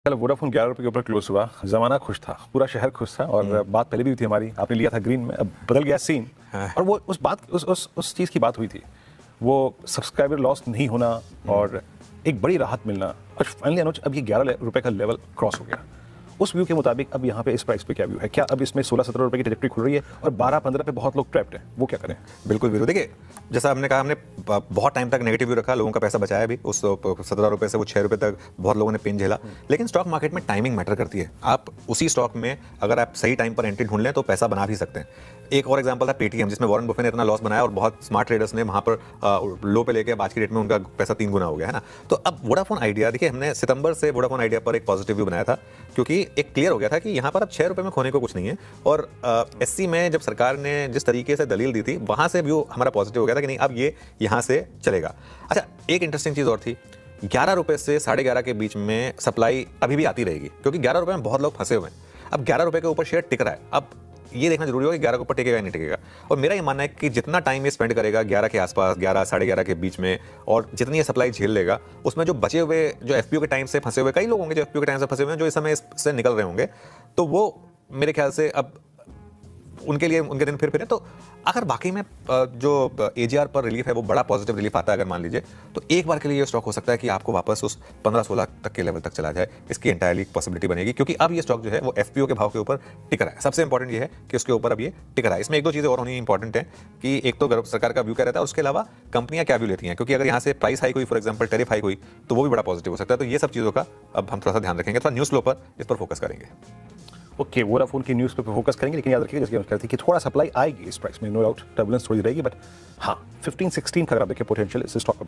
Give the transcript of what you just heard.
कल वोडाफोन 11 रुपये के ऊपर क्लोज हुआ, जमाना खुश था, पूरा शहर खुश था और बात पहले भी हुई थी हमारी, आपने लिया था ग्रीन में, अब बदल गया सीन। और वो उस चीज़ की बात हुई थी, वो सब्सक्राइबर लॉस नहीं होना और एक बड़ी राहत मिलना। और फाइनली अनुज अब ये 11 रुपये का लेवल क्रॉस हो गया। उस व्यू के मुताबिक अब यहाँ पे इस प्राइस पे क्या व्यू है? क्या अब इसमें 16-17 रुपये की ट्रैजेक्टरी खुल रही है और 12-15 पे बहुत लोग ट्रैप्ड हैं, वो क्या करें? बिल्कुल बिल्कुल, देखिए जैसा हमने कहा, हमने बहुत टाइम तक नेगेटिव व्यू रखा, लोगों का पैसा बचाया भी, उस 17 रुपये से वो 6 रुपये तक बहुत लोगों ने पेन झेला। लेकिन स्टॉक मार्केट में टाइमिंग मैटर करती है। आप उसी स्टॉक में अगर आप सही टाइम पर एंट्री ढूंढ लें तो पैसा बना भी सकते हैं। एक और एग्जांपल था पेटीएम, जिसमें वॉरेन बफे ने इतना लॉस बनाया और बहुत स्मार्ट ट्रेडर्स ने वहाँ पर लो पे लेके आज की डेट में उनका पैसा 3 गुना हो गया है ना। तो अब वोडाफोन आइडिया, देखिए हमने सितंबर से वोडाफोन आइडिया पर एक पॉजिटिव व्यू बनाया था, क्योंकि एक क्लियर हो गया था कि यहाँ पर अब 6 रुपये में खोने को कुछ नहीं है। और एससी में जब सरकार ने जिस तरीके से दलील दी थी, वहाँ से व्यू हमारा पॉजिटिव हो गया था कि नहीं, अब ये यहाँ से चलेगा। अच्छा, एक इंटरेस्टिंग चीज़ और थी, 11 रुपये से 11.5 के बीच में सप्लाई अभी भी आती रहेगी, क्योंकि 11 रुपये में बहुत लोग फंसे हुए हैं। अब 11 रुपये के ऊपर शेयर टिक रहा है, अब ये देखना जरूरी होगा कि 11 के ऊपर टिकेगा या नहीं टिकेगा। और मेरा ये मानना है कि जितना टाइम ये स्पेंड करेगा 11 के आसपास, 11 11:30 के बीच में, और जितनी ये सप्लाई झेल लेगा, उसमें जो बचे हुए, जो एफपीओ के टाइम से फंसे हुए कई लोग होंगे, जो एफपीओ के टाइम से फंसे हुए हैं, जो इस समय इससे निकल रहे होंगे, तो वो मेरे ख्याल से अब उनके लिए उनके दिन फिर हैं। तो अगर वाकई में जो एजीआर पर रिलीफ है वो बड़ा पॉजिटिव रिलीफ आता है, अगर मान लीजिए, तो एक बार के लिए ये स्टॉक हो सकता है कि आपको वापस उस 15-16 तक के लेवल तक चला जाए। इसकी एंटायरली पॉसिबिलिटी बनेगी, क्योंकि अब ये स्टॉक जो है वो एफपीओ के भाव के ऊपर टिक रहा है। सबसे इंपॉर्टेंट ये है कि उसके ऊपर अब ये टिक रहा है। इसमें एक दो चीज़ें और होनी इंपॉर्टेंट है कि एक तो सरकार का व्यू क्या रहता है, उसके अलावा कंपनियां क्या व्यू लेती हैं, क्योंकि अगर यहाँ से प्राइस हाइक हुई, फॉर एग्जाम्पल टैरिफ हाइक हुई, तो वो भी बड़ा पॉजिटिव हो सकता है। तो ये सब चीज़ों का अब हम थोड़ा सा ध्यान रखेंगे, थोड़ा न्यूज़ फ्लो पर इस पर फोकस करेंगे। ओके, वोडाफोन की न्यूज़ पे फोकस करेंगे, लेकिन याद रखिएगा जैसे कहती है कि थोड़ा सप्लाई आएगी इस प्राइस में, नो डाउट टर्बुलेंस थोड़ी रहेगी, बट हाँ 15-16 का अगर आप देखिए पोटेंशियल इस स्टॉक